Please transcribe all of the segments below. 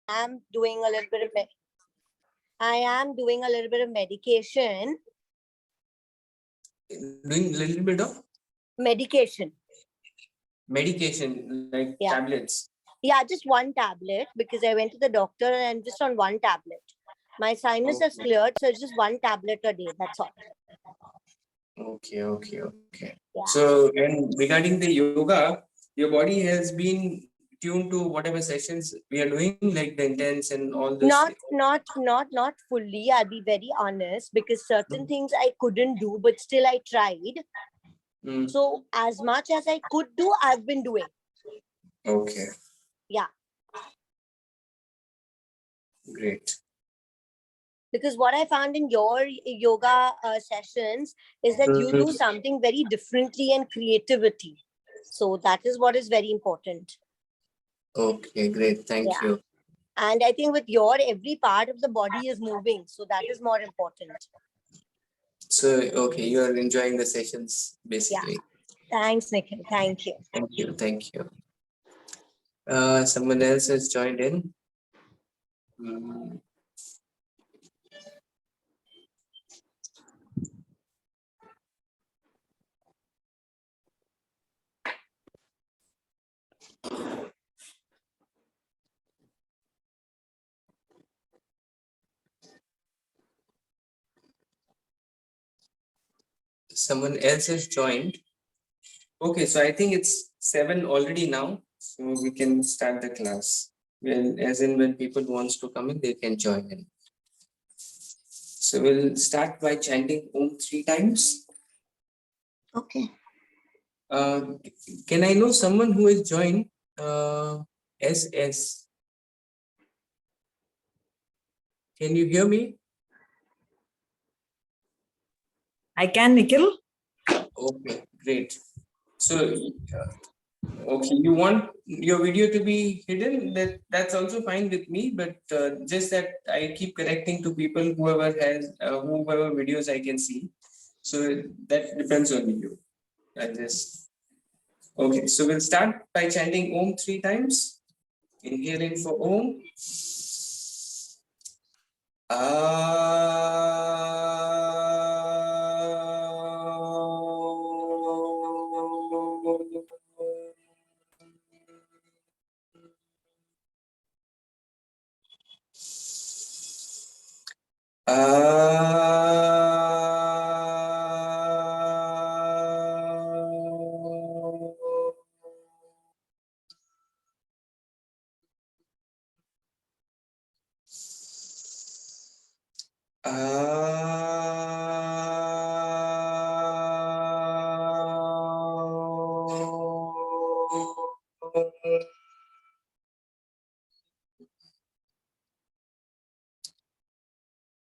am doing a little bit of medication. Doing a little bit of medication, like tablets. Yeah, just one tablet because I went to the doctor and I'm just on one tablet. My sinus has cleared, so it's just one tablet a day. That's all. Okay. Yeah. So, and regarding the yoga, your body has been tuned to whatever sessions we are doing, like the intense and all this. Not fully. I'll be very honest because certain things I couldn't do, but still I tried. So as much as I could do, I've been doing. Okay. Yeah. Great. Because what I found in your yoga sessions is that you do something very differently and creativity. So that is what is very important. Okay, great. Thank you. And I think with your every part of the body is moving. So that is more important. So, okay, you are enjoying the sessions basically. Yeah. Thanks, Nikhil. Thank you. Thank you. Someone else has joined in. Someone else has joined. Okay, so I think it's 7 already now, so we can start the class. Well, as in when people wants to come in, they can join in. So we'll start by chanting Om 3 times. Okay. Can I know someone who has joined SS? Can you hear me? I can, Nikhil. Okay, great. So, okay, you want your video to be hidden? That's also fine with me, but just that I keep correcting to people whoever videos I can see. So that depends on you. Okay, so we'll start by chanting Om 3 times. Inhaling for Om.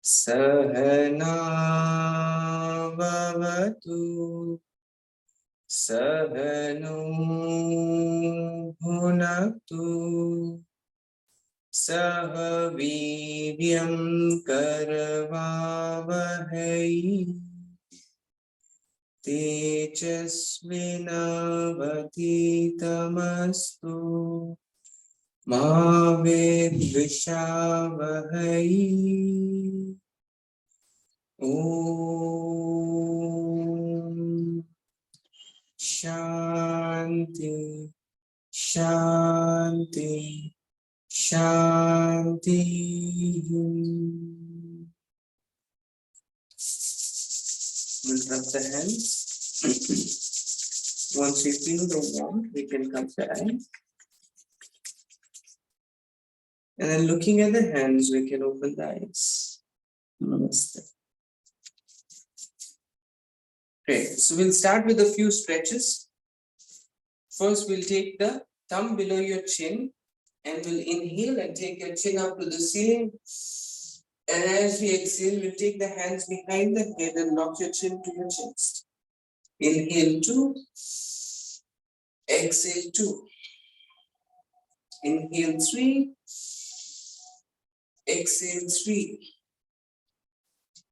Sahana vavatu Sahanu bhunaktu Sahaviryam karavavahai Tejasvinavaditamastu Ma vidvishavahai Om Shanti Shanti Shanti. We'll rub the hands. Once we feel the warmth, we can cup the eyes. And then looking at the hands, we can open the eyes. Namaste. Great. So we'll start with a few stretches. First, we'll take the thumb below your chin and we'll inhale and take your chin up to the ceiling. And as we exhale, we'll take the hands behind the head and lock your chin to your chest. Inhale 2. Exhale 2. Inhale 3. Exhale 3.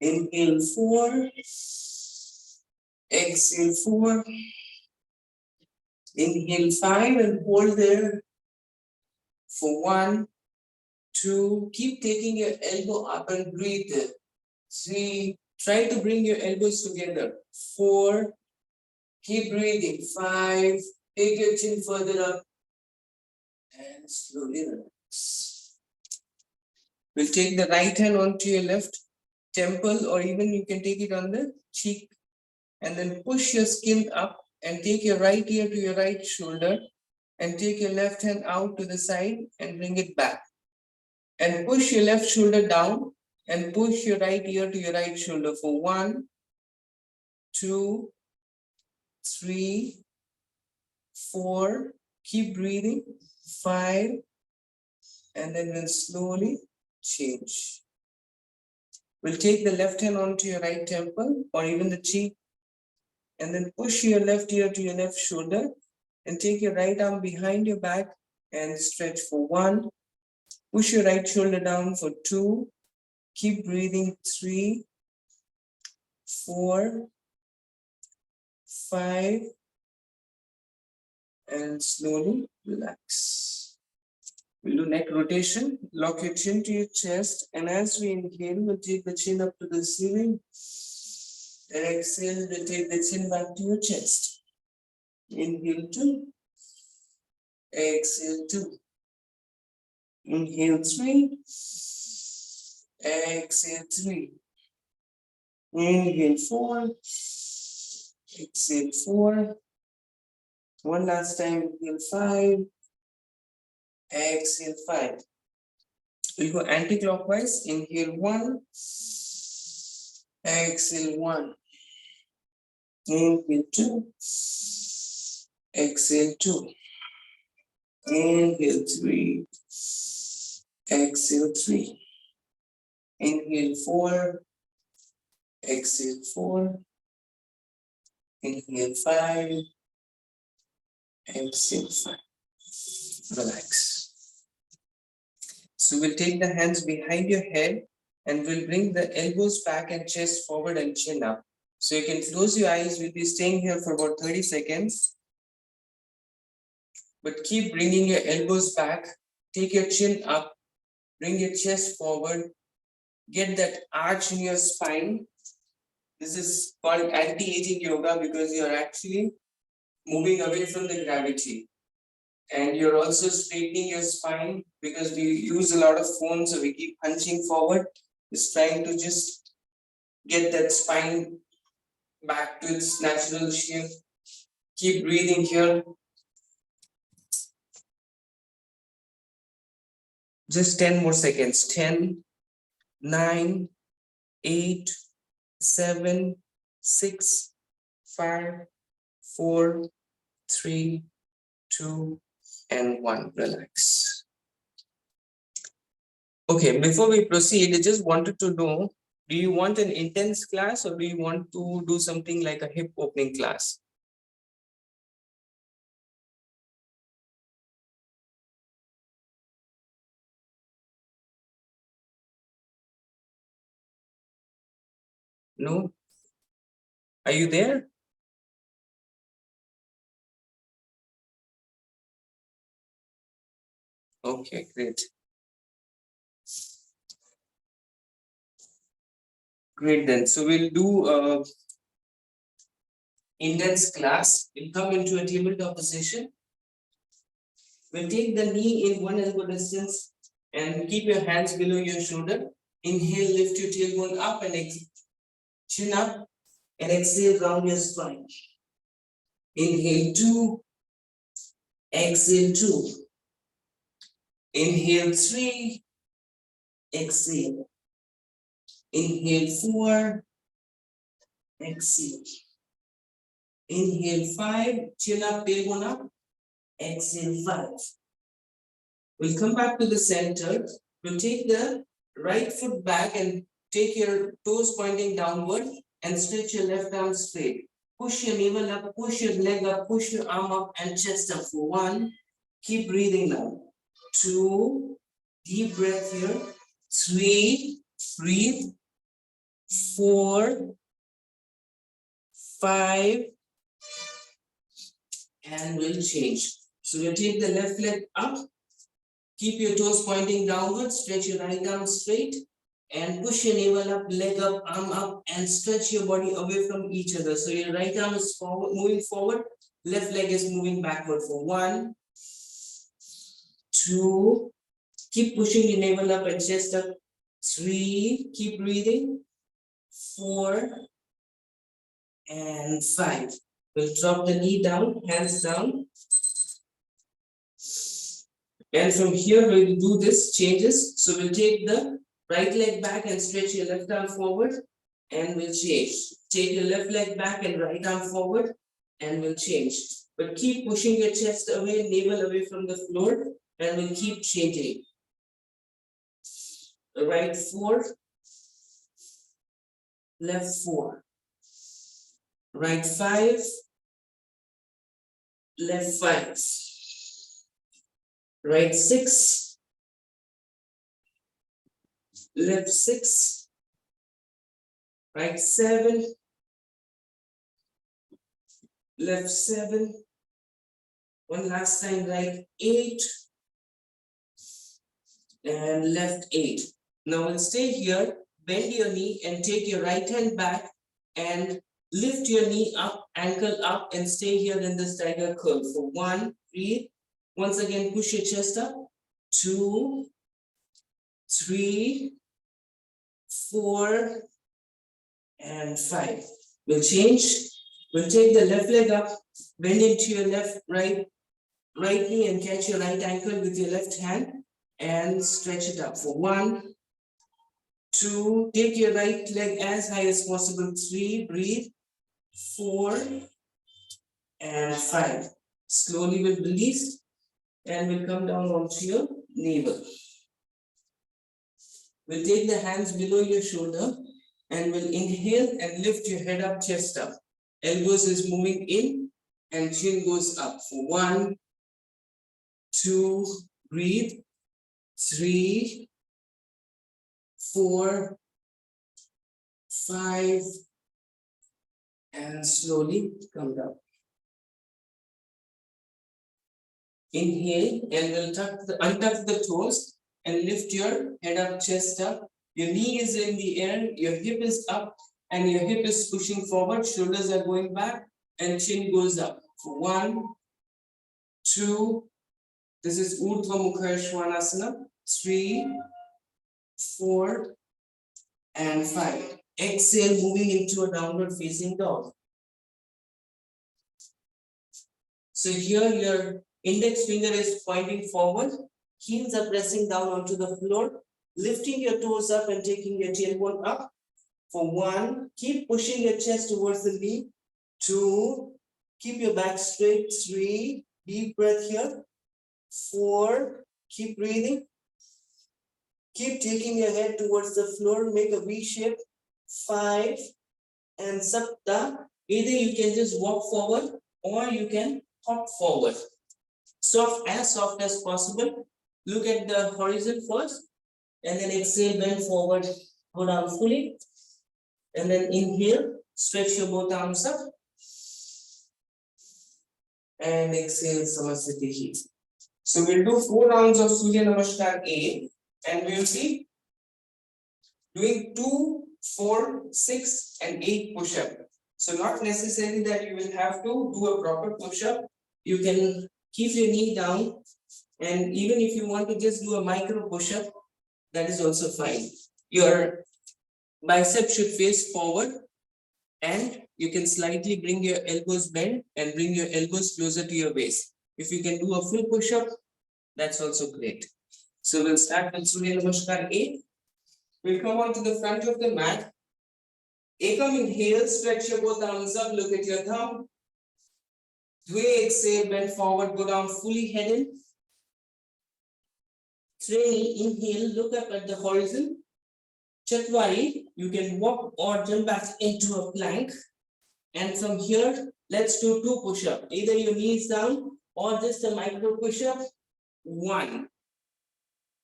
Inhale 4. Exhale 4. Inhale 5 and hold there for 1, 2, keep taking your elbow up and breathe in. 3, try to bring your elbows together. 4, keep breathing. 5, take your chin further up and slowly relax. We'll take the right hand onto your left temple, or even you can take it on the cheek, and then push your skin up and take your right ear to your right shoulder and take your left hand out to the side and bring it back. And push your left shoulder down and push your right ear to your right shoulder for 1, 2, 3, 4. Keep breathing. 5, and then we'll slowly change. We'll take the left hand onto your right temple or even the cheek, and then push your left ear to your left shoulder and take your right arm behind your back and stretch for 1. Push your right shoulder down for 2. Keep breathing. 3, 4, 5, and slowly relax. We'll do neck rotation. Lock your chin to your chest, and as we inhale, we'll take the chin up to the ceiling. And exhale, we'll take the chin back to your chest. Inhale 2. Exhale 2. Inhale 3. Exhale 3. Inhale 4. Exhale 4. One last time. Inhale 5. Exhale 5. We'll go anti-clockwise. Inhale 1. Exhale 1. Inhale 2. Exhale 2. Inhale 3. Exhale 3. Inhale 4. Exhale 4. Inhale 5. Exhale 5. Relax. So we'll take the hands behind your head and we'll bring the elbows back and chest forward and chin up. So you can close your eyes. We'll be staying here for about 30 seconds. But keep bringing your elbows back. Take your chin up. Bring your chest forward. Get that arch in your spine. This is called anti-aging yoga because you're actually moving away from the gravity. And you're also straightening your spine because we use a lot of phones, so we keep hunching forward. It's trying to just get that spine back to its natural shape. Keep breathing here. Just 10 more seconds. 10, 9, 8, 7, 6, 5, 4, 3, 2, and 1. Relax. Okay, before we proceed, I just wanted to know, do you want an intense class or do you want to do something like a hip opening class? No? Are you there? Okay, great. Great then. So we'll do intense class. We'll come into a tabletop position. We'll take the knee in one elbow distance and keep your hands below your shoulder. Inhale, lift your tailbone up and exhale. Chin up and exhale, round your spine. Inhale 2, exhale 2. Inhale 3, exhale. Inhale 4, exhale. Inhale 5, chin up, tailbone up. Exhale 5. We'll come back to the center. We'll take the right foot back and take your toes pointing downward and stretch your left arm straight. Push your navel up, push your leg up, push your arm up and chest up for 1. Keep breathing now. 2, deep breath here. 3, breathe. 4, 5, and we'll change. So we'll take the left leg up, Keep your toes pointing downward, stretch your right arm straight and push your navel up, leg up, arm up and stretch your body away from each other. So your right arm is forward, moving forward, left leg is moving backward for 1, 2, keep pushing your navel up and chest up, 3, keep breathing, 4 and 5. We'll drop the knee down, hands down. And from here, we'll do this changes. So we'll take the right leg back and stretch your left arm forward and we'll change. Take your left leg back and right arm forward and we'll change. But keep pushing your chest away, navel away from the floor and we'll keep changing. Right 4, left 4. Right 5, left 5. Right 6, left 6, right 7, left 7, one last time, right 8, and left 8. Now we'll stay here, bend your knee and take your right hand back and lift your knee up, ankle up and stay here in this tiger curl for 1, breathe. Once again, push your chest up, 2, 3, 4, and 5. We'll change. We'll take the left leg up, bend into your right knee and catch your right ankle with your left hand and stretch it up for 1, 2, take your right leg as high as possible, 3, breathe, 4, and 5. Slowly we'll release and we'll come down onto your navel. We'll take the hands below your shoulder and we'll inhale and lift your head up, chest up. Elbows is moving in and chin goes up for 1, 2, breathe, 3, 4, 5, and slowly come down. Inhale and we'll untuck the toes and lift your head up, chest up. Your knee is in the air, your hip is up and your hip is pushing forward, shoulders are going back and chin goes up. For 1, 2, this is Urdhva Mukha Svanasana, 3, 4, and 5. Exhale, moving into a downward facing dog. So here your index finger is pointing forward, heels are pressing down onto the floor, lifting your toes up and taking your tailbone up. For 1, keep pushing your chest towards the knee. 2, keep your back straight. 3, deep breath here. 4, keep breathing. Keep taking your head towards the floor, make a V shape. 5, and Sapta. Either you can just walk forward or you can hop forward. Soft as possible. Look at the horizon first and then exhale, bend forward, go down fully. And then inhale, stretch your both arms up. And exhale, Samasthiti heat. So we'll do 4 rounds of Surya Namaskar A and we'll be doing 2, 4, 6, and 8 push-up. So not necessarily that you will have to do a proper push-up. You can keep your knee down and even if you want to just do a micro push-up, that is also fine. Your bicep should face forward and you can slightly bring your elbows bent and bring your elbows closer to your waist. If you can do a full push-up, that's also great. So we'll start with Surya Namaskar A. We'll come on to the front of the mat. Ekam inhale, stretch your both arms up, look at your thumb. Dve exhale, bend forward, go down fully head in. Treni, inhale, look up at the horizon. Chatwari, you can walk or jump back into a plank. And from here, let's do 2 push-ups. Either your knees down or just a micro push-up. 1.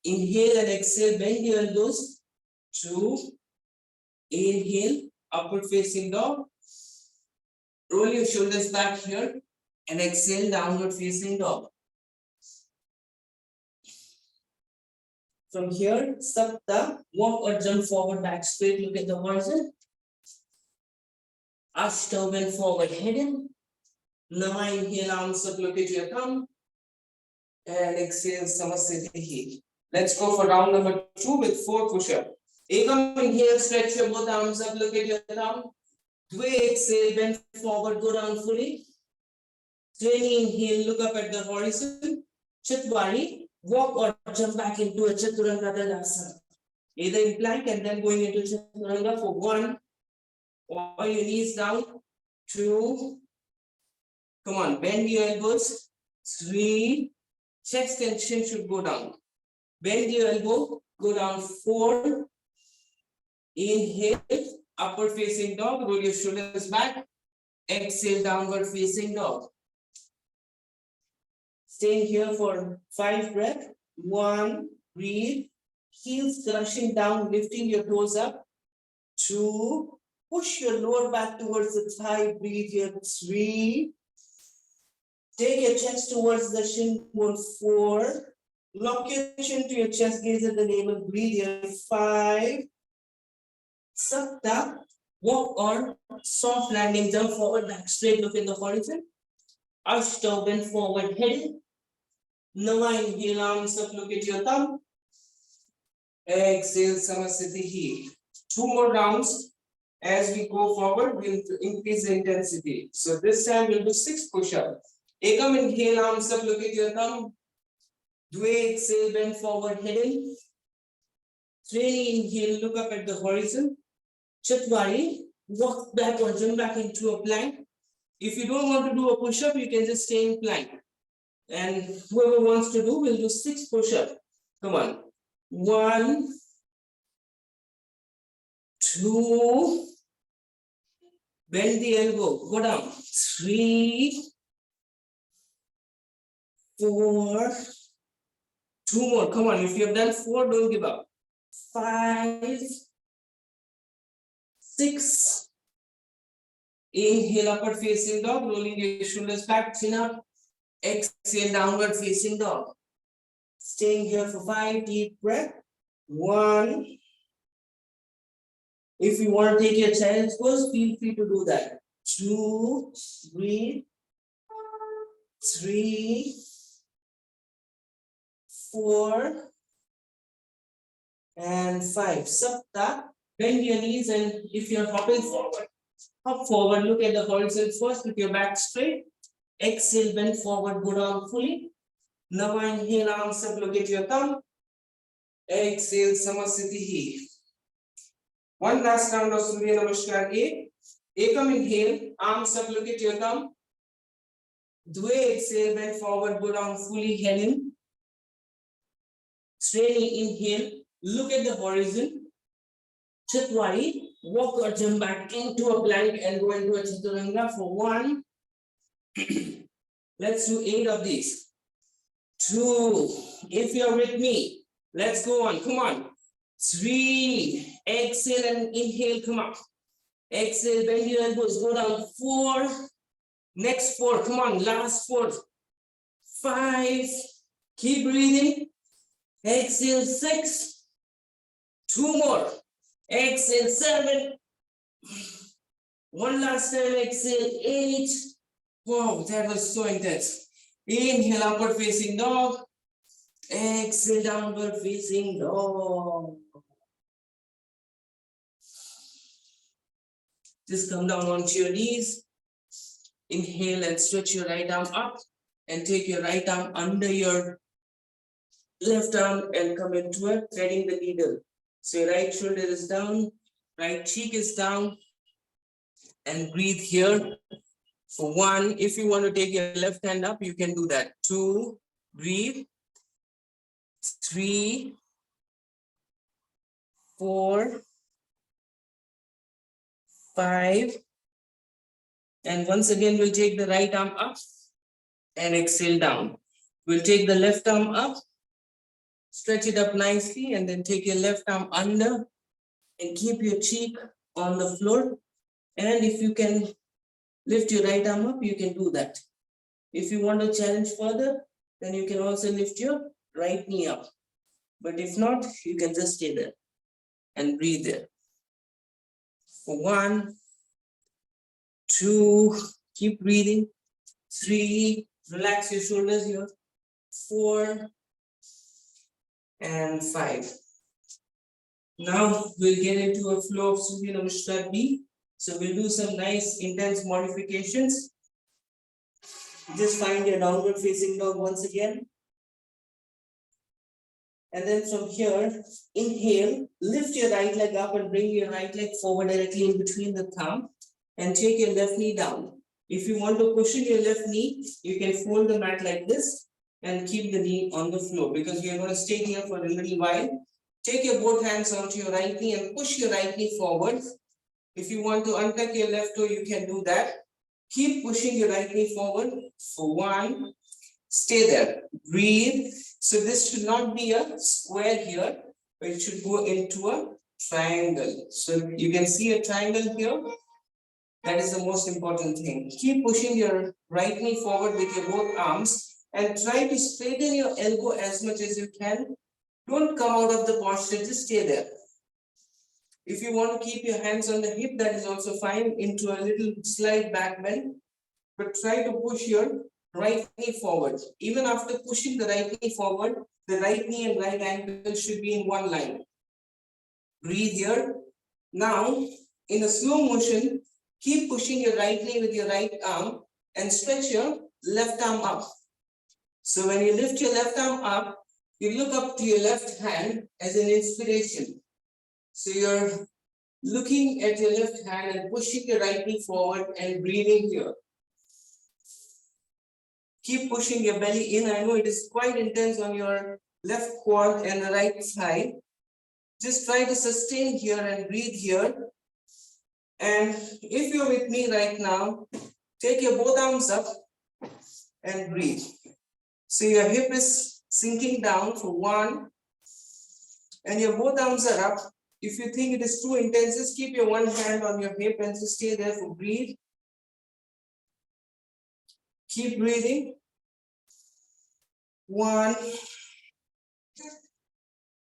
Inhale and exhale, bend your elbows. 2. Inhale, upward facing dog. Roll your shoulders back here and exhale, downward facing dog. From here, Sapta, walk or jump forward, back straight, look at the horizon. Ashta, bend forward, hidden. Nama, inhale, arms up, look at your thumb. And exhale, Samasthiti. Let's go for round number 2 with 4 push-up. Ekam, inhale, stretch your both arms up, look at your thumb. Dve, exhale, bend forward, go down fully. Training, inhale, look up at the horizon. Chatwari, walk or jump back into a Chaturanga Dandasana. Either in plank and then going into Chaturanga for 1. Or your knees down. 2. Come on, bend your elbows. 3. Chest and chin should go down. Bend your elbow, go down 4. Inhale, upward facing dog, roll your shoulders back. Exhale, downward facing dog. Stay here for 5 breaths. 1, breathe. Heels crushing down, lifting your toes up. 2, push your lower back towards the thigh, breathe here. 3, take your chest towards the shin bone. 4, lock your chin to your chest, gaze at the navel, breathe here. 5, Sapta, walk on soft landing, jump forward, back straight, look in the horizon. Ashta, bend forward, head. Nama, inhale, arms up, look at your thumb. Exhale, Samasthiti. 2 more rounds. As we go forward, we'll increase the intensity. So this time we'll do 6 push-ups. Ekam, inhale, arms up, look at your thumb. Dve, exhale, bend forward, hidden. 3, inhale, look up at the horizon. Chatwari, walk back or jump back into a plank. If you don't want to do a push-up, you can just stay in plank. And whoever wants to do, will do 6 push-ups. Come on. 1, 2, bend the elbow, go down. 3, 4, 2 more. Come on, if you have done 4, don't give up. 5, 6. Inhale, upward facing dog, rolling your shoulders back, chin up. Exhale, downward facing dog. Staying here for 5 deep breath. 1. If you want to take your child's pose, feel free to do that. 2, breathe. 3, 4, and 5. Sapta, bend your knees, and if you're hopping forward, hop forward, look at the horizon first with your back straight. Exhale, bend forward, go down fully. Now inhale, arms up, look at your thumb. Exhale, Samasthiti. One last round of Surya Namaskar. Ekam, inhale, arms up, look at your thumb. Dve, exhale, bend forward, go down fully, head in. Straightening, inhale, look at the horizon. Chatwari, walk or jump back into a plank and go into a Chaturanga for 1. Let's do 8 of these. 2, if you're with me, let's go on, come on. 3, exhale and inhale, come up. Exhale, bend your elbows, go down. 4, next 4, come on, last 4. 5, keep breathing. Exhale, 6, 2 more. Exhale, 7. One last time, exhale, 8. Wow, that was so intense. Inhale, upward facing dog. Exhale, downward facing dog. Just come down onto your knees. Inhale and stretch your right arm up and take your right arm under your left arm and come into it, threading the needle. So your right shoulder is down, right cheek is down, and breathe here for 1. If you want to take your left hand up, you can do that. 2, breathe. 3, 4, 5. And once again, we'll take the right arm up and exhale down. We'll take the left arm up, stretch it up nicely, and then take your left arm under and keep your cheek on the floor. And if you can lift your right arm up, you can do that. If you want to challenge further, then you can also lift your right knee up. But if not, you can just stay there and breathe there. For 1, 2, keep breathing. 3, relax your shoulders here. 4 and 5. Now we'll get into a flow of Surya Namaskar B. So we'll do some nice intense modifications. Just find your downward facing dog once again. And then from here, inhale, lift your right leg up and bring your right leg forward directly in between the thumb and take your left knee down. If you want to cushion your left knee, you can fold the mat like this and keep the knee on the floor because you're going to stay here for a little while. Take your both hands onto your right knee and push your right knee forward. If you want to untuck your left toe, you can do that. Keep pushing your right knee forward for 1. Stay there. Breathe. So this should not be a square here, but it should go into a triangle. So you can see a triangle here. That is the most important thing. Keep pushing your right knee forward with your both arms and try to straighten your elbow as much as you can. Don't come out of the posture, just stay there. If you want to keep your hands on the hip, that is also fine, into a little slight back bend. But try to push your right knee forward. Even after pushing the right knee forward, the right knee and right ankle should be in one line. Breathe here. Now, in a slow motion, keep pushing your right knee with your right arm and stretch your left arm up. So when you lift your left arm up, you look up to your left hand as an inspiration. So you're looking at your left hand and pushing your right knee forward and breathing here. Keep pushing your belly in. I know it is quite intense on your left quad and the right side. Just try to sustain here and breathe here. And if you're with me right now, take your both arms up and breathe. So your hip is sinking down for 1. And your both arms are up. If you think it is too intense, just keep your one hand on your hip and just stay there for breathe. Keep breathing. 1,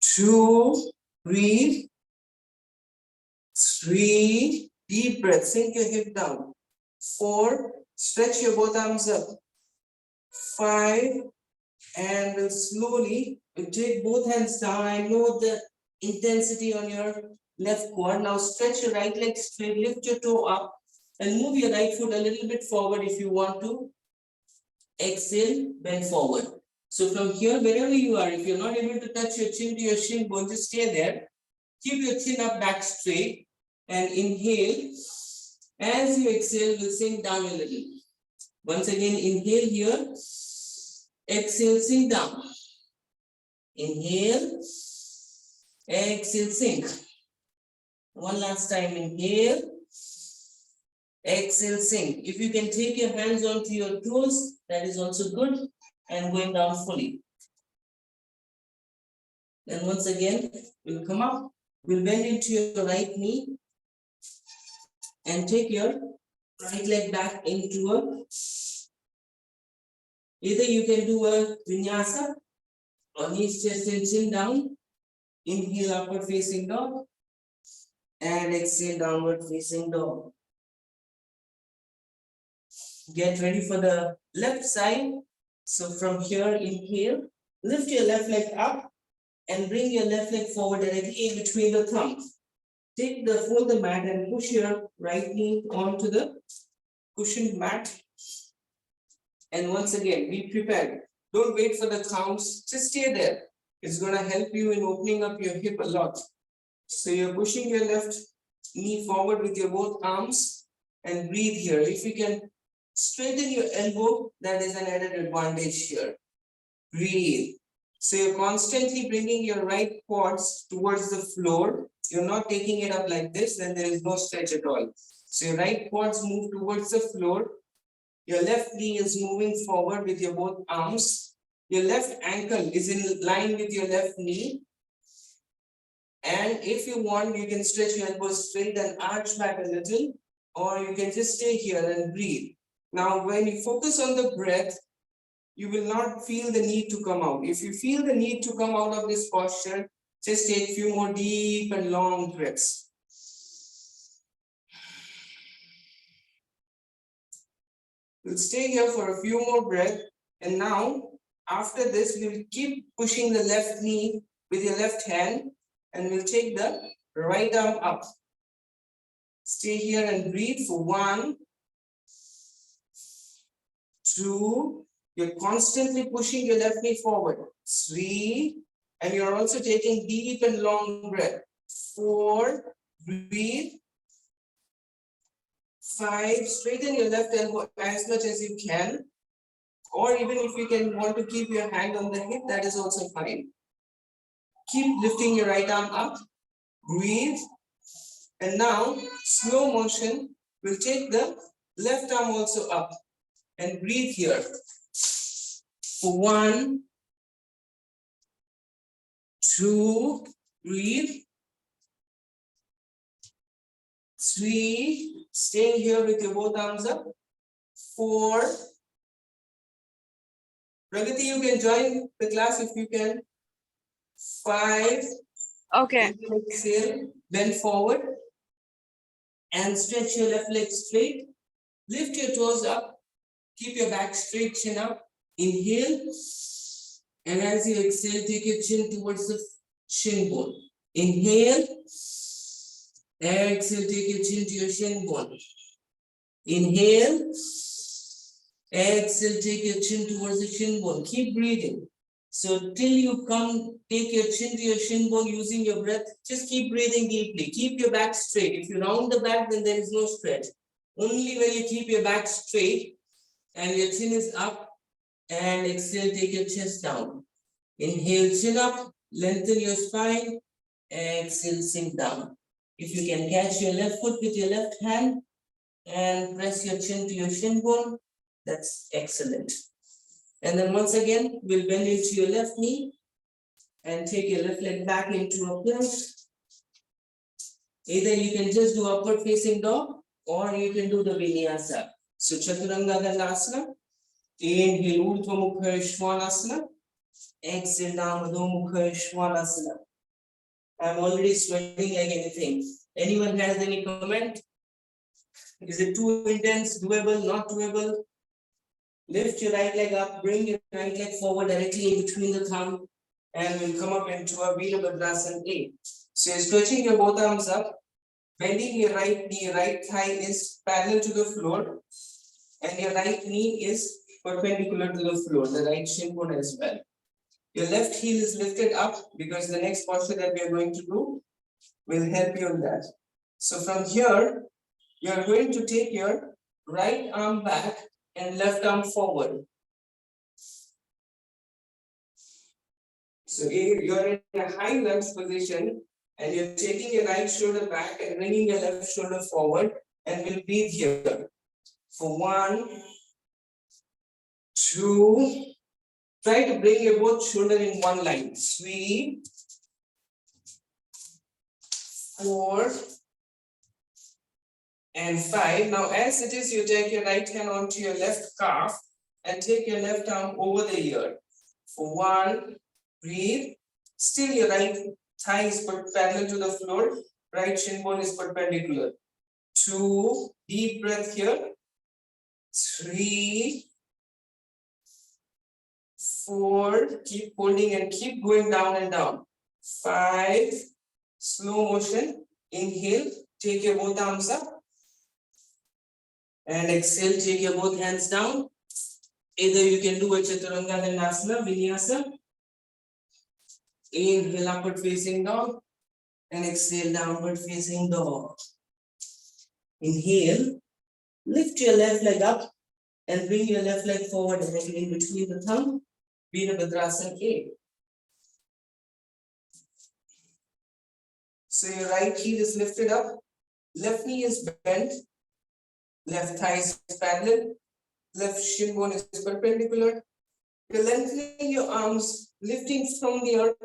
2, breathe. 3, deep breath, sink your hip down. 4, stretch your both arms up. 5, and we'll slowly take both hands down. I know the intensity on your left quad. Now stretch your right leg straight, lift your toe up and move your right foot a little bit forward if you want to. Exhale, bend forward. So from here, wherever you are, if you're not able to touch your chin to your shin bone, just stay there. Keep your chin up, back straight, and inhale. As you exhale, we'll sink down a little. Once again, inhale here. Exhale, sink down. Inhale. Exhale, sink. One last time, inhale. Exhale, sink. If you can take your hands onto your toes, that is also good. And going down fully. Then once again, we'll come up. We'll bend into your right knee. And take your right leg back into a, either you can do a vinyasa or knees, chest and chin down. Inhale, upward facing dog. And exhale, downward facing dog. Get ready for the left side. So from here, inhale, lift your left leg up and bring your left leg forward directly in between the thumbs. Fold the mat and push your right knee onto the cushioned mat. And once again, be prepared. Don't wait for the counts, just stay there. It's going to help you in opening up your hip a lot. So you're pushing your left knee forward with your both arms and breathe here. If you can straighten your elbow, that is an added advantage here. Breathe. So you're constantly bringing your right quads towards the floor. You're not taking it up like this, then there is no stretch at all. So your right quads move towards the floor. Your left knee is moving forward with your both arms. Your left ankle is in line with your left knee. And if you want, you can stretch your elbows straight and arch back a little, or you can just stay here and breathe. Now, when you focus on the breath, you will not feel the need to come out. If you feel the need to come out of this posture, just take a few more deep and long breaths. We'll stay here for a few more breaths. And now, after this, we'll keep pushing the left knee with your left hand, and we'll take the right arm up. Stay here and breathe for 1, 2. You're constantly pushing your left knee forward. 3. And you're also taking deep and long breath. 4. Breathe. 5. Straighten your left elbow as much as you can. Or even if you can want to keep your hand on the hip, that is also fine. Keep lifting your right arm up. Breathe. And now, slow motion, we'll take the left arm also up. And breathe here. For 1, 2, breathe. 3, stay here with your both arms up. 4, Pragati, you can join the class if you can. 5, Okay. exhale, bend forward and stretch your left leg straight. Lift your toes up, keep your back straight, chin up. Inhale, and as you exhale, take your chin towards the shin bone. Inhale, exhale, take your chin to your shin bone. Inhale, exhale, take your chin towards the shin bone. Keep breathing. So till you come, take your chin to your shin bone using your breath. Just keep breathing deeply. Keep your back straight. If you round the back, then there is no stretch. Only when you keep your back straight and your chin is up, and exhale, take your chest down. Inhale, chin up, lengthen your spine. Exhale, sink down. If you can catch your left foot with your left hand and press your chin to your shin bone, that's excellent. And then once again, we'll bend into your left knee and take your left leg back into a plank. Either you can just do upward facing dog or you can do the vinyasa. So Chaturanga Dandasana. Inhale, Urdhva Mukha Svanasana. Exhale, down, Adho Mukha Svanasana. I'm already sweating like anything. Anyone has any comment? Is it too intense, doable, not doable? Lift your right leg up, bring your right leg forward directly in between the thumb, and we'll come up into a Virabhadrasana A. So you're stretching your both arms up, bending your right knee, right thigh is parallel to the floor, and your right knee is perpendicular to the floor, the right shin bone as well. Your left heel is lifted up because the next posture that we are going to do will help you on that. So from here, you are going to take your right arm back and left arm forward. So you're in a high lunge position and you're taking your right shoulder back and bringing your left shoulder forward, and we'll breathe here. For 1, 2, try to bring your both shoulder in one line. 3, 4, and 5. Now as it is, you take your right hand onto your left calf and take your left arm over the ear. For 1, breathe. Still your right thigh is parallel to the floor, right shin bone is perpendicular. 2, deep breath here. 3, 4, keep holding and keep going down and down. 5, slow motion, inhale, take your both arms up. And exhale, take your both hands down. Either you can do a Chaturanga Dandasana, Vinyasa. Inhale, upward facing dog. And exhale, downward facing dog. Inhale, lift your left leg up and bring your left leg forward directly in between the thumb. Virabhadrasana A. So your right heel is lifted up, left knee is bent, left thigh is parallel, left shin bone is perpendicular. You're lengthening your arms, lifting from your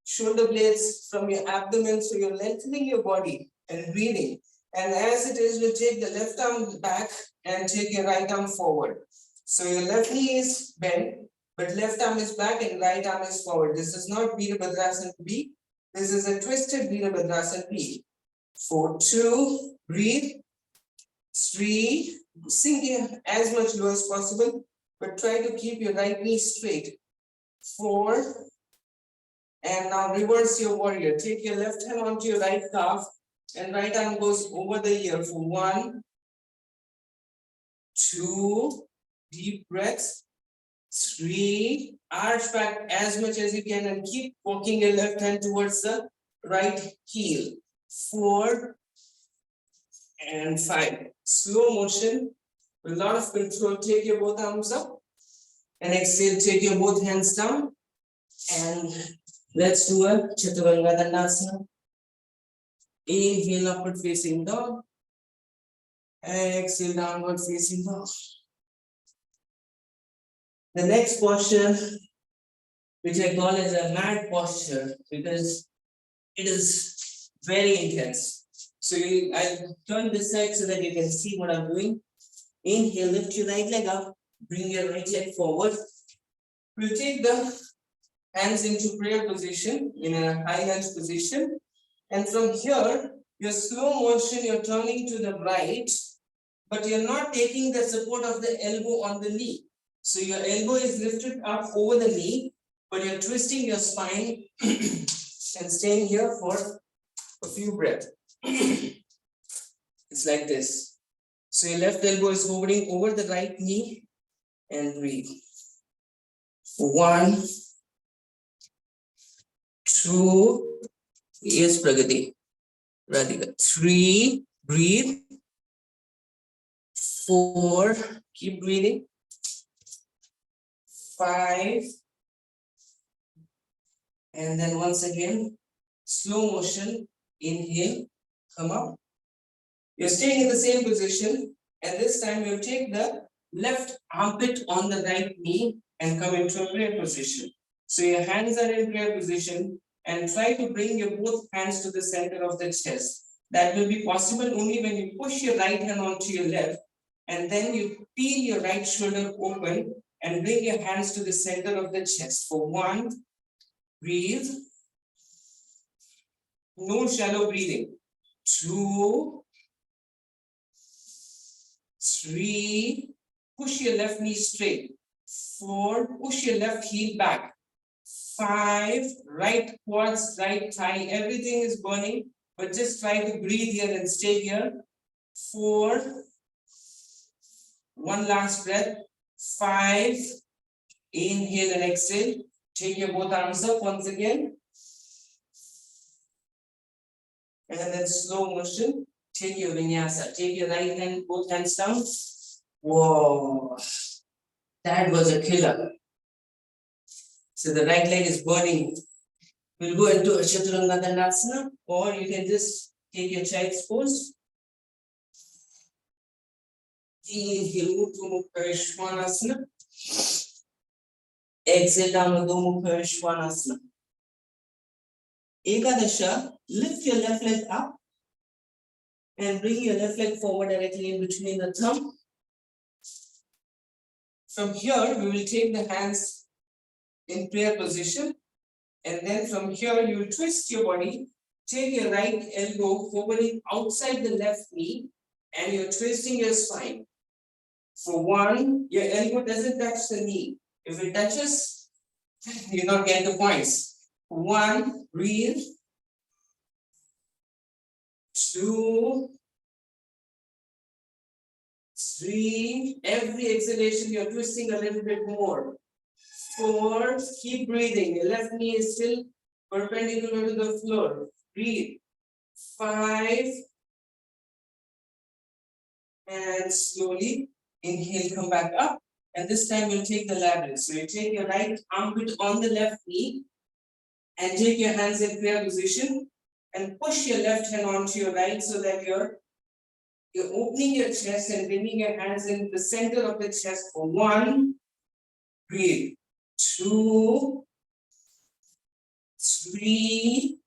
shoulder blades, from your abdomen. So you're lengthening your body and breathing. And as it is, we'll take the left arm back and take your right arm forward. So your left knee is bent, but left arm is back and right arm is forward. This is not Virabhadrasana B. This is a twisted Virabhadrasana B. 4, 2, breathe. 3, sink in as much low as possible, but try to keep your right knee straight. 4, and now reverse your warrior. Take your left hand onto your right calf and right arm goes over the ear for 1, 2, deep breaths. 3, arch back as much as you can and keep walking your left hand towards the right heel. 4 and 5. Slow motion, with a lot of control. Take your both arms up and exhale. Take your both hands down and let's do a Chaturanga Dandasana. Inhale, upward facing dog. Exhale, downward facing dog. The next posture, which I call as a mad posture, because it is very intense. So I'll turn this side so that you can see what I'm doing. Inhale, lift your right leg up, bring your right leg forward. We'll take the hands into prayer position in a high lunge position. And from here, your slow motion, you're turning to the right, but you're not taking the support of the elbow on the knee. So your elbow is lifted up over the knee, but you're twisting your spine and staying here for a few breaths. It's like this. So your left elbow is hovering over the right knee and breathe. 1, 2, yes, Pragati. Radhika. 3, breathe. 4, keep breathing. 5, and then once again, slow motion, inhale, come up. You're staying in the same position, and this time you'll take the left armpit on the right knee and come into a prayer position. So your hands are in prayer position and try to bring your both hands to the center of the chest. That will be possible only when you push your right hand onto your left and then you peel your right shoulder open and bring your hands to the center of the chest. For 1, breathe. No shallow breathing. 2, 3, push your left knee straight. 4, push your left heel back. 5, right quads, right thigh, everything is burning, but just try to breathe here and stay here. 4, one last breath. 5, inhale and exhale. Take your both arms up once again. And then slow motion, take your vinyasa. Take your right hand, both hands down. Whoa, that was a killer. So the right leg is burning. We'll go into a Chaturanga Dandasana, or you can just take your child's pose. Inhale, Urdhva Mukha Svanasana. Exhale down, Urdhva Mukha Svanasana. Ekadasha, lift your left leg up and bring your left leg forward directly in between the thumb. From here, we will take the hands in prayer position, and then from here, you will twist your body, take your right elbow hovering outside the left knee, and you're twisting your spine. For 1, your elbow doesn't touch the knee. If it touches, you don't get the points. 1, breathe. 2, 3, every exhalation you're twisting a little bit more. 4, keep breathing. Your left knee is still perpendicular to the floor. Breathe. 5, and slowly inhale, come back up. And this time you'll take the lateral. So you take your right armpit on the left knee and take your hands in prayer position and push your left hand onto your right so that you're opening your chest and bringing your hands in the center of the chest for 1, breathe. 2, 3,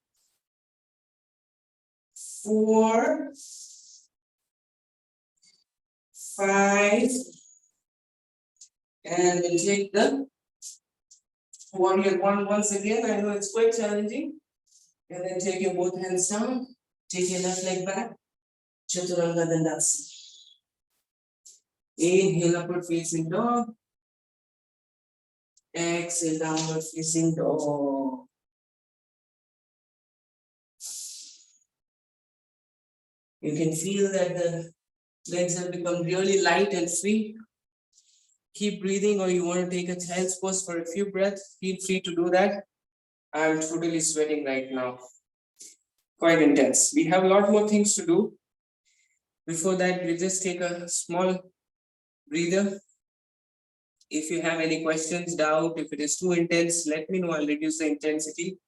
4, 5, and we'll take the Warrior one once again. I know it's quite challenging. And then take your both hands down. Take your left leg back. Chaturanga Dandasana. Inhale, upward facing dog. Exhale, downward facing dog. You can feel that the legs have become really light and free. Keep breathing, or you want to take a child's pose for a few breaths, feel free to do that. I'm totally sweating right now. Quite intense. We have a lot more things to do. Before that, we'll just take a small breather. If you have any questions, doubt, if it is too intense, let me know. I'll reduce the intensity.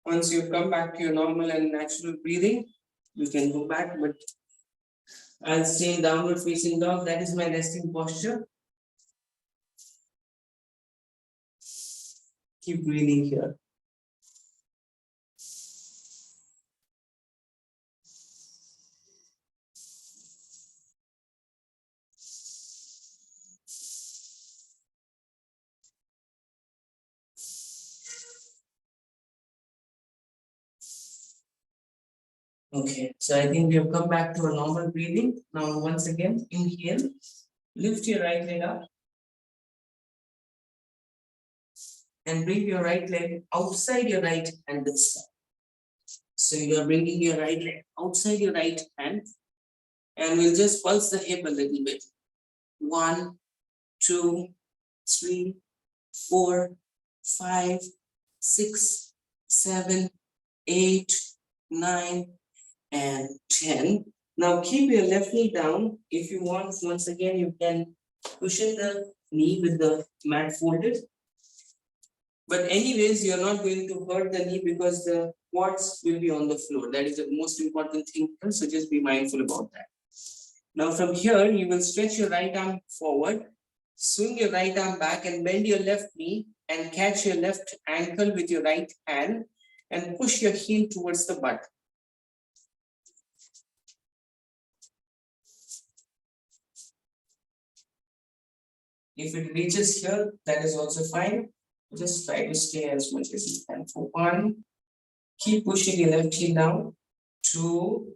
Once you come back to your normal and natural breathing, you can go back, but I'll stay in downward facing dog. That is my resting posture. Keep breathing here. Okay, so I think we have come back to a normal breathing. Now, once again, inhale, lift your right leg up, and bring your right leg outside your right hand this time. So you are bringing your right leg outside your right hand, and we'll just pulse the hip a little bit. 1, 2, 3, 4, 5, 6, 7, 8, 9, and 10. Now keep your left knee down. If you want, once again, you can cushion the knee with the mat folded. But anyways, you're not going to hurt the knee because the quads will be on the floor. That is the most important thing, so just be mindful about that. Now from here, you will stretch your right arm forward, swing your right arm back and bend your left knee and catch your left ankle with your right hand and push your heel towards the butt. If it reaches here, that is also fine. Just try to stay as much as you can. For 1, keep pushing your left heel down. 2,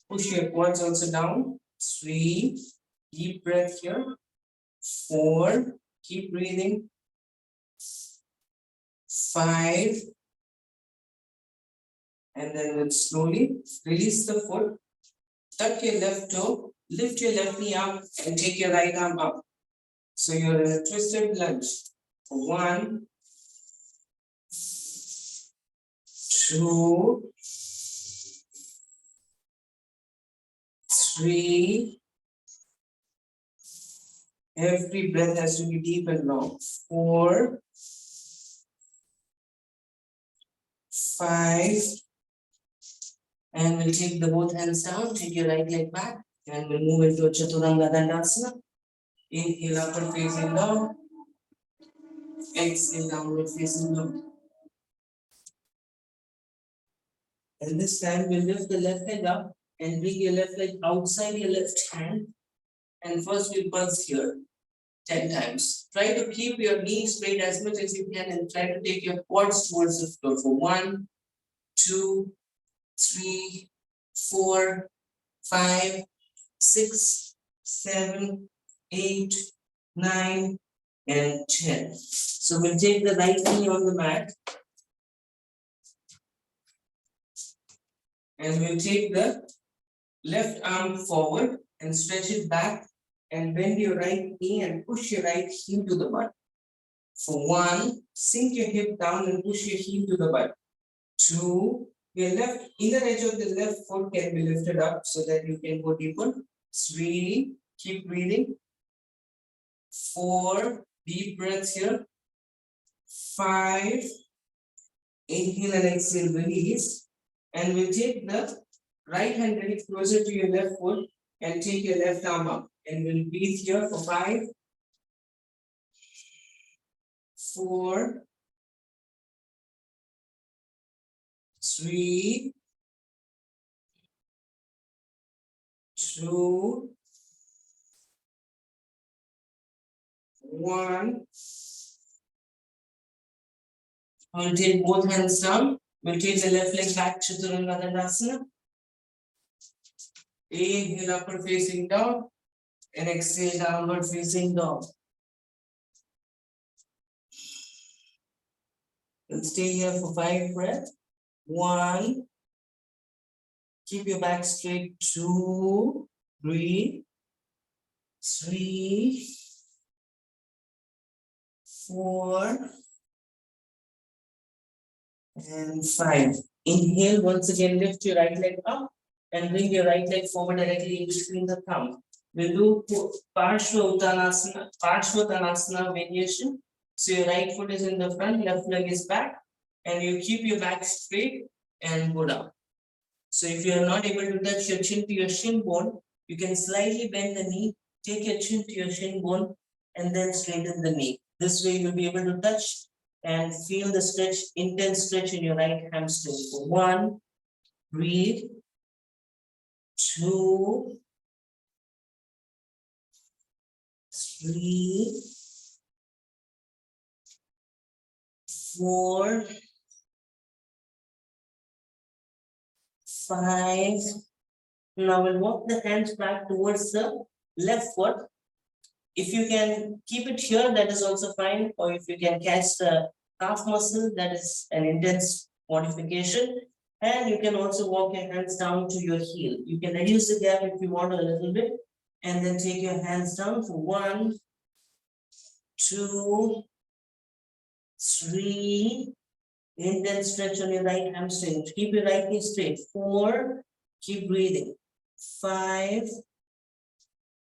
push your quads also down. 3, deep breath here. 4, keep breathing. 5, and then we'll slowly release the foot. Tuck your left toe, lift your left knee up, and take your right arm up. So you're in a twisted lunge. 1, 2, 3. Every breath has to be deep and long. 4, 5, and we'll take the both hands down, take your right leg back, and we'll move into a Chaturanga Dandasana. Inhale, upward facing dog. Exhale, downward facing dog. And this time we'll lift the left leg up and bring your left leg outside your left hand. And first we'll pulse here 10 times. Try to keep your knees straight as much as you can and try to take your quads towards the floor for 1, 2, 3, 4, 5, 6, 7, 8, 9, and 10. So we'll take the right knee on the mat. And we'll take the left arm forward and stretch it back and bend your right knee and push your right heel to the butt. For 1, sink your hip down and push your heel to the butt. 2, your left inner edge of the left foot can be lifted up so that you can go deeper. 3, keep breathing. 4, deep breaths here. 5, inhale and exhale, release. And we'll take the right hand a little closer to your left foot and take your left arm up. And we'll breathe here for 5, 4, 3, 2, 1. We'll take both hands down. We'll take the left leg back, Chaturanga Dandasana. Inhale, upward facing dog. And exhale, downward facing dog. We'll stay here for 5 breaths. 1. Keep your back straight. 2. Breathe. 3. 4. And 5. Inhale, once again, lift your right leg up and bring your right leg forward directly in between the thumb. We'll do Parshva Uttanasana variation. So your right foot is in the front, left leg is back, and you keep your back straight and go down. So if you are not able to touch your chin to your shin bone, you can slightly bend the knee, take your chin to your shin bone, and then straighten the knee. This way you'll be able to touch and feel the stretch, intense stretch in your right hamstring. So 1, breathe. 2, 3, 4, 5. Now we'll walk the hands back towards the left foot. If you can keep it here, that is also fine. Or if you can catch the calf muscle, that is an intense modification. And you can also walk your hands down to your heel. You can reduce the gap if you want a little bit. And then take your hands down for 1, 2, 3. Intense stretch on your right hamstring. Keep your right knee straight. 4. Keep breathing. 5.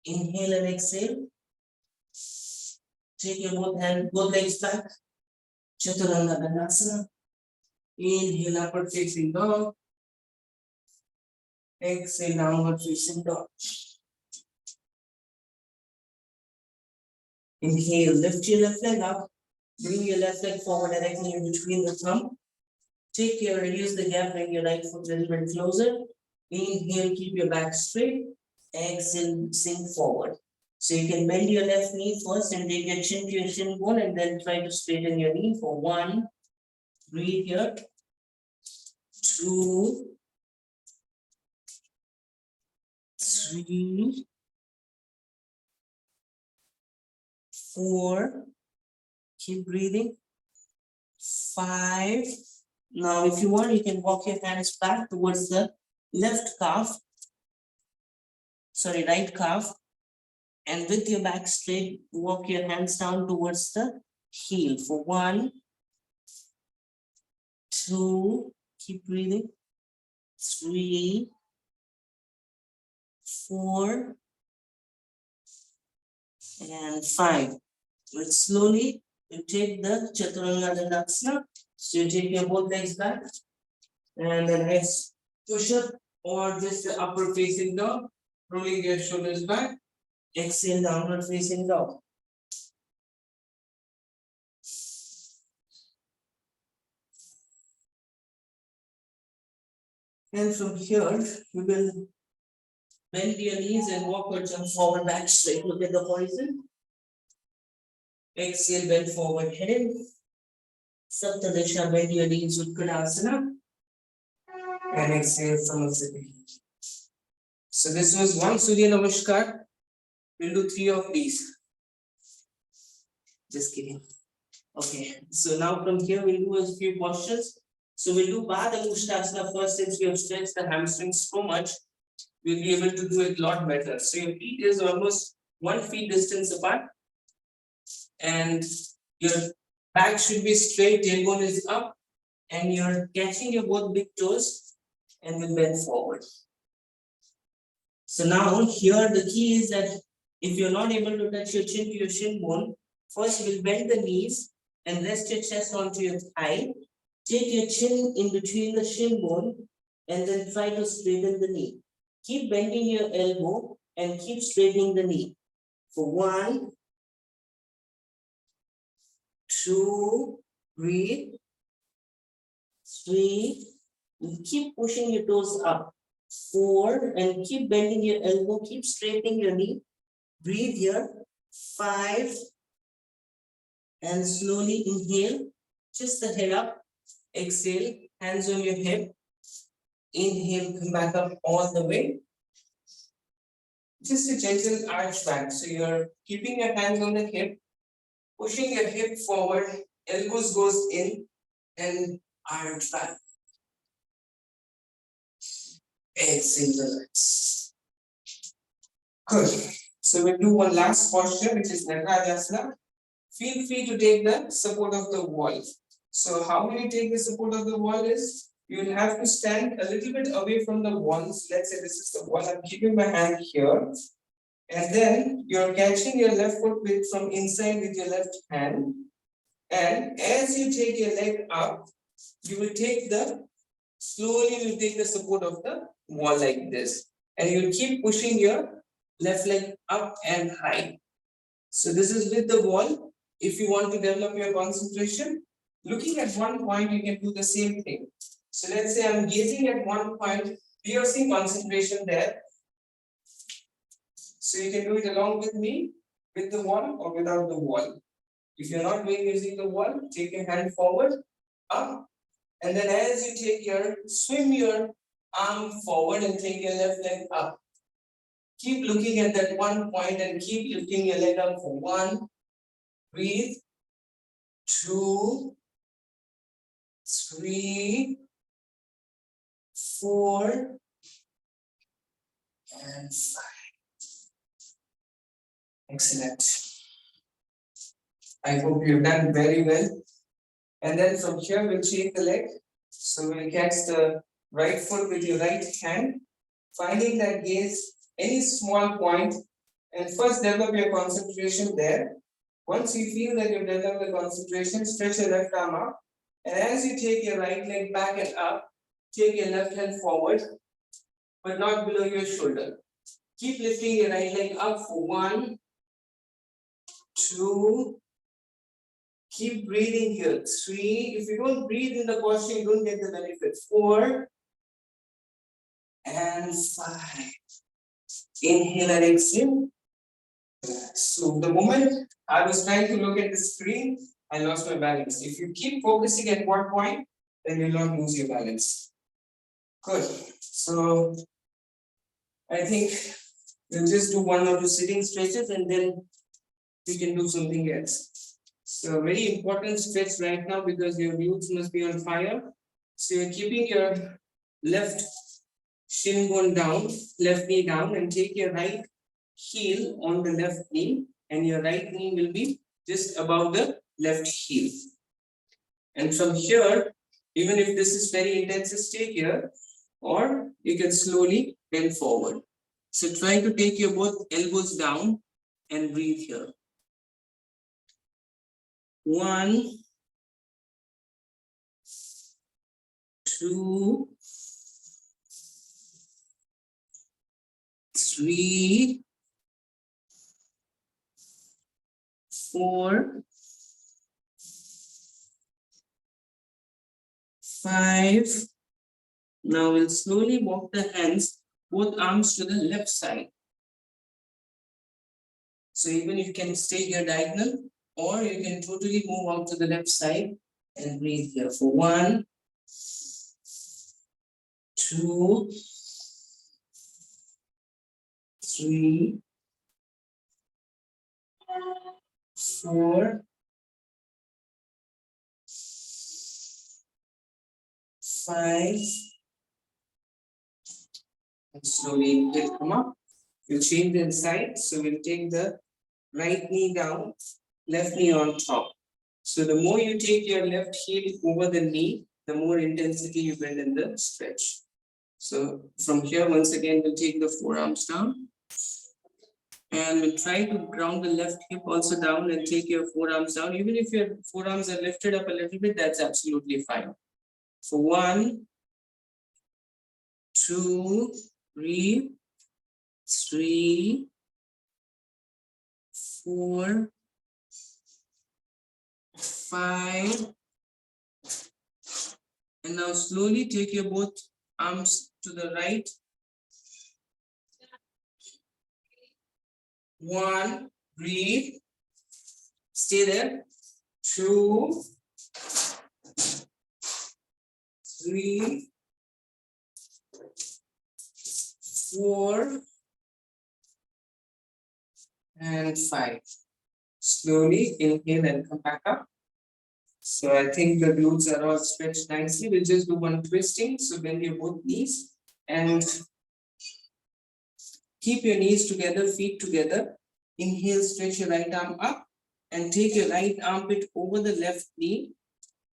Inhale and exhale. Take your both legs back. Chaturanga Dandasana. Inhale, upward facing dog. Exhale, downward facing dog. Inhale, lift your left leg up. Bring your left leg forward directly in between the thumb. Take care, reduce the gap, bring your right foot a little bit closer. Inhale, keep your back straight. Exhale, sink forward. So you can bend your left knee first and take your chin to your shin bone and then try to straighten your knee for 1. Breathe here. 2, 3, 4. Keep breathing. 5. Now, if you want, you can walk your hands back towards the left calf. Sorry, right calf. And with your back straight, walk your hands down towards the heel for 1, 2, keep breathing. 3, 4, and 5. But slowly, you take the Chaturanga Dandasana. So you take your both legs back and then nice push up or just the upward facing dog, rolling your shoulders back. Exhale, downward facing dog. And from here, we will bend your knees and walk or jump forward, back straight. Look at the horizon. Exhale, bend forward, head in. Saptadasha, bend your knees, Uttanasana. And exhale, Samasthiti. So this was 1 Surya Namaskar. We'll do 3 of these. Just kidding. Okay, so now from here we'll do a few postures. So we'll do Pada Mushtasana first, since we have stretched the hamstrings so much, we'll be able to do it a lot better. So your feet is almost 1 feet distance apart, and your back should be straight, tailbone is up, and you're catching your both big toes and will bend forward. So now here the key is that if you're not able to touch your chin to your shin bone, first you will bend the knees and rest your chest onto your thigh. Take your chin in between the shin bone and then try to straighten the knee. Keep bending your elbow and keep straightening the knee. For 1, 2, breathe. 3, keep pushing your toes up. 4, and keep bending your elbow, keep straightening your knee. Breathe here. 5, And slowly inhale, just the head up. Exhale, hands on your hip. Inhale, come back up all the way. Just a gentle arch back. So you're keeping your hands on the hip, pushing your hip forward, elbows goes in and arch back. Exhale, relax. Good. So we'll do one last posture, which is Nagarasana. Feel free to take the support of the wall. So how will you take the support of the wall is, you will have to stand a little bit away from the walls. Let's say this is the wall. I'm keeping my hand here. And then you're catching your left foot with from inside with your left hand. And as you take your leg up, you will take the, slowly you will take the support of the wall like this. And you keep pushing your left leg up and high. So this is with the wall. If you want to develop your concentration, looking at one point, you can do the same thing. So let's say I'm gazing at one point, piercing concentration there. So you can do it along with me, with the wall or without the wall. If you're not doing using the wall, take your hand forward, up, and then as you take your, swim your arm forward and take your left leg up. Keep looking at that one point and keep lifting your leg up for 1, breathe, 2, 3, 4, and 5. Excellent. I hope you've done very well. And then from here, we'll shake the leg. So we'll catch the right foot with your right hand, finding that gaze, any small point, and first develop your concentration there. Once you feel that you've developed the concentration, stretch your left arm up. And as you take your right leg back and up, take your left hand forward, but not below your shoulder. Keep lifting your right leg up for 1, 2, keep breathing here. 3, if you don't breathe in the posture, you don't get the benefit. 4 and 5. Inhale and exhale. So the moment I was trying to look at the screen, I lost my balance. If you keep focusing at one point, then you'll not lose your balance. Good. So I think we'll just do 1 or 2 sitting stretches and then we can do something else. So very important stretch right now because your glutes must be on fire. So you're keeping your left shin bone down, left knee down, and take your right heel on the left knee, and your right knee will be just above the left heel. And from here, even if this is very intense, stay here, or you can slowly bend forward. So try to take your both elbows down and breathe here. 1, 2, 3, 4, 5. Now we'll slowly walk the hands, both arms to the left side. So even you can stay here diagonal, or you can totally move out to the left side and breathe here for 1, 2, 3, 4, 5, and slowly we'll come up. We'll change the side, so we'll take the right knee down, left knee on top. So the more you take your left heel over the knee, the more intensity you build in the stretch. So from here, once again, we'll take the forearms down. And we'll try to ground the left hip also down and take your forearms down. Even if your forearms are lifted up a little bit, that's absolutely fine. So 1, 2, breathe, 3, 4, 5. And now slowly take your both arms to the right. 1, breathe, stay there. 2, 3, 4, and 5. Slowly inhale and come back up. So I think the glutes are all stretched nicely. We'll just do one twisting. So bend your both knees and keep your knees together, feet together. Inhale, stretch your right arm up and take your right armpit over the left knee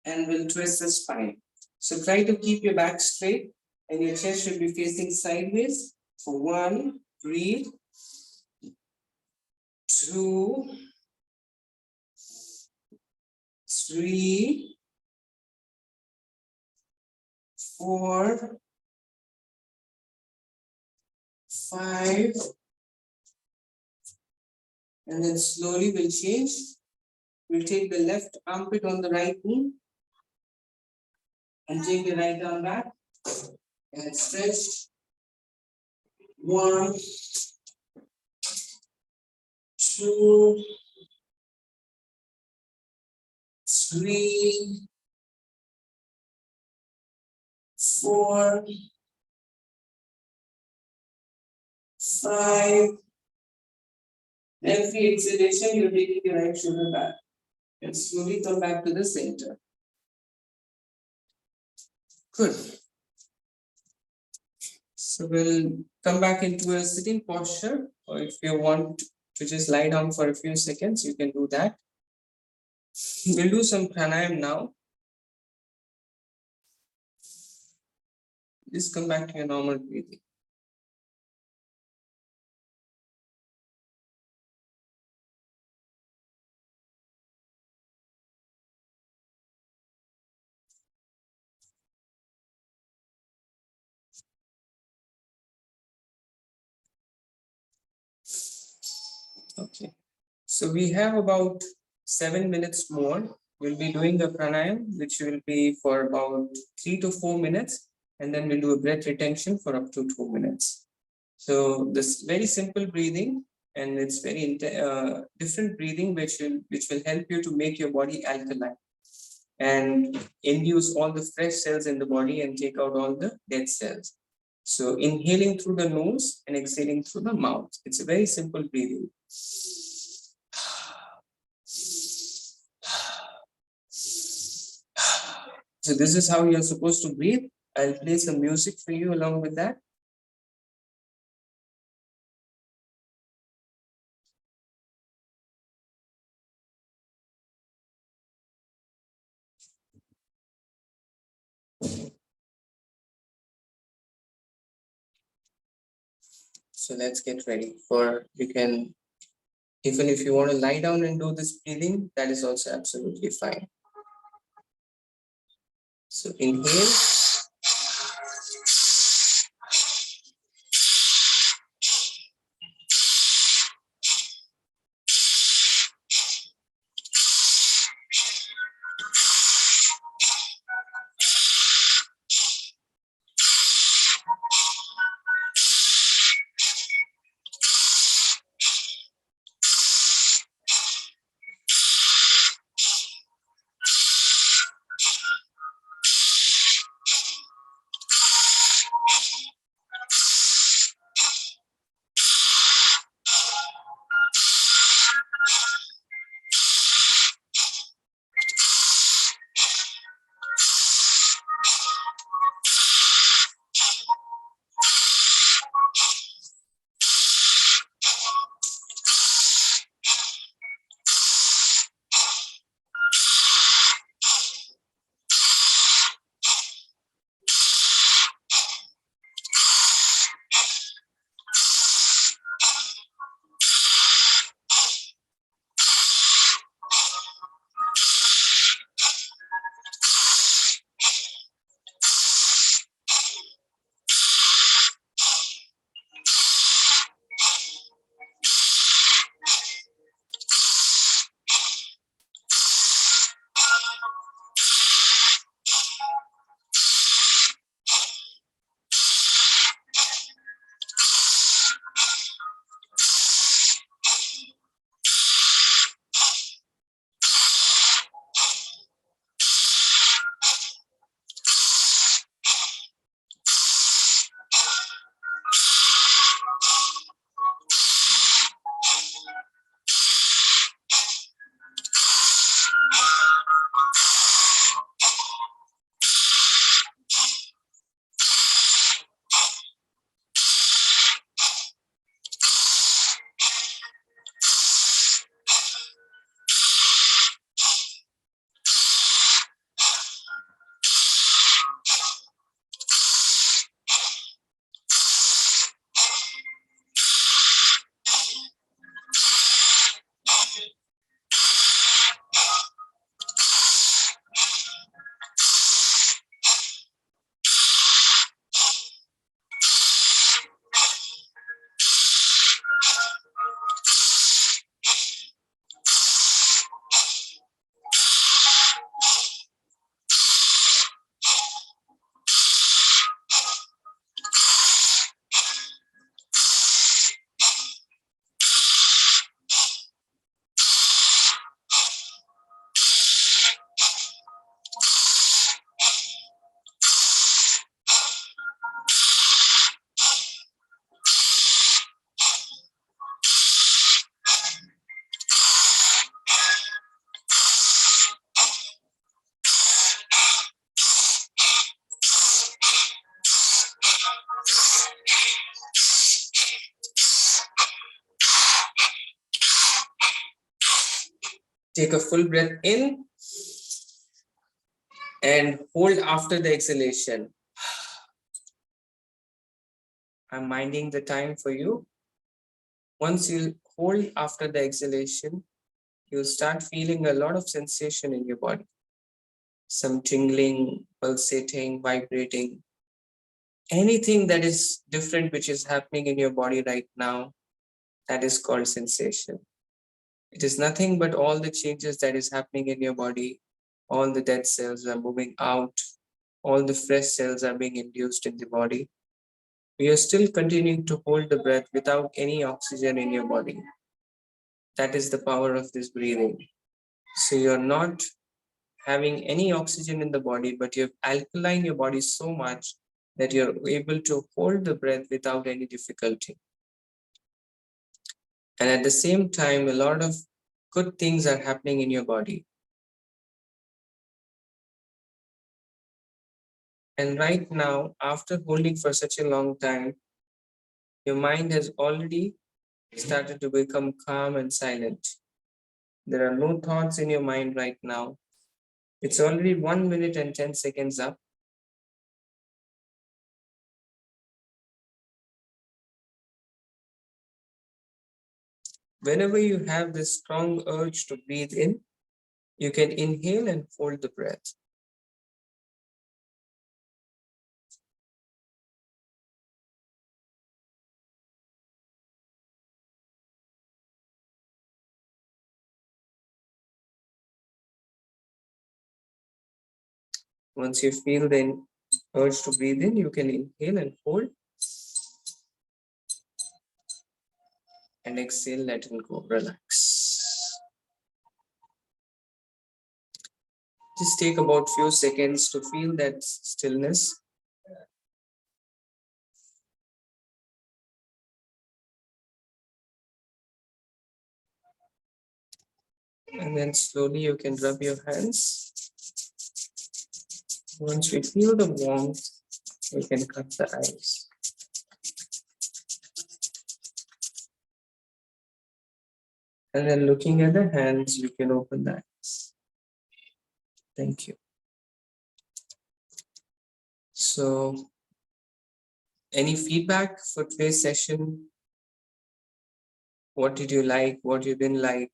and we'll twist the spine. So try to keep your back straight and your chest should be facing sideways. For 1, breathe. 2, 3, 4, 5, and then slowly we'll change. We'll take the left armpit on the right knee and take the right arm back and stretch. 1, 2, 3, 4, 5. Every exhalation, you're taking your right shoulder back and slowly come back to the center. Good. So we'll come back into a sitting posture, or if you want to just lie down for a few seconds, you can do that. We'll do some pranayam now. Just come back to your normal breathing. Okay. So we have about 7 minutes more. We'll be doing the pranayam, which will be for about 3 to 4 minutes, and then we'll do a breath retention for up to 2 minutes. So this very simple breathing, and it's very different breathing, which will help you to make your body alkaline and induce all the fresh cells in the body and take out all the dead cells. So inhaling through the nose and exhaling through the mouth. It's a very simple breathing. So this is how you're supposed to breathe. I'll play some music for you along with that. So let's get ready for, you can, even if you want to lie down and do this breathing, that is also absolutely fine. So inhale. Take a full breath in and hold after the exhalation. I'm minding the time for you. Once you hold after the exhalation, you'll start feeling a lot of sensation in your body. Some tingling, pulsating, vibrating. Anything that is different which is happening in your body right now, that is called sensation. It is nothing but all the changes that is happening in your body. All the dead cells are moving out. All the fresh cells are being induced in the body. We are still continuing to hold the breath without any oxygen in your body. That is the power of this breathing. So you're not having any oxygen in the body, but you've alkaline your body so much that you're able to hold the breath without any difficulty. And at the same time, a lot of good things are happening in your body. And right now, after holding for such a long time, your mind has already started to become calm and silent. There are no thoughts in your mind right now. It's already 1 minute and 10 seconds up. Whenever you have this strong urge to breathe in, you can inhale and hold the breath. Once you feel the urge to breathe in, you can inhale and hold and exhale, let it go, relax. Just take about few seconds to feel that stillness. And then slowly you can rub your hands. Once we feel the warmth, we can cut the eyes. And then looking at the hands, you can open the eyes. Thank you. So, any feedback for today's session? What did you like? What you didn't like?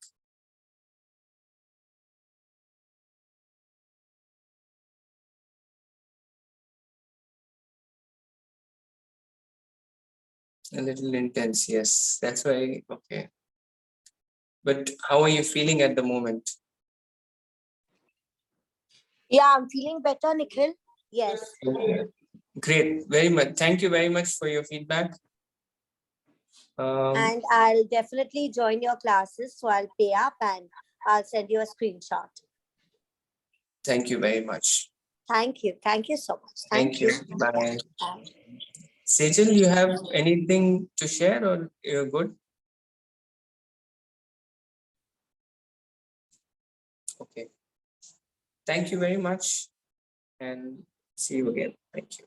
A little intense, yes. That's why, okay. But how are you feeling at the moment? Yeah, I'm feeling better, Nikhil. Yes. Okay. Great, very much. Thank you very much for your feedback. And I'll definitely join your classes. So I'll pay up and I'll send you a screenshot. Thank you very much. Thank you. Thank you so much. Thank you. Bye. Sejal, you have anything to share or you're good? Okay. Thank you very much and see you again. Thank you.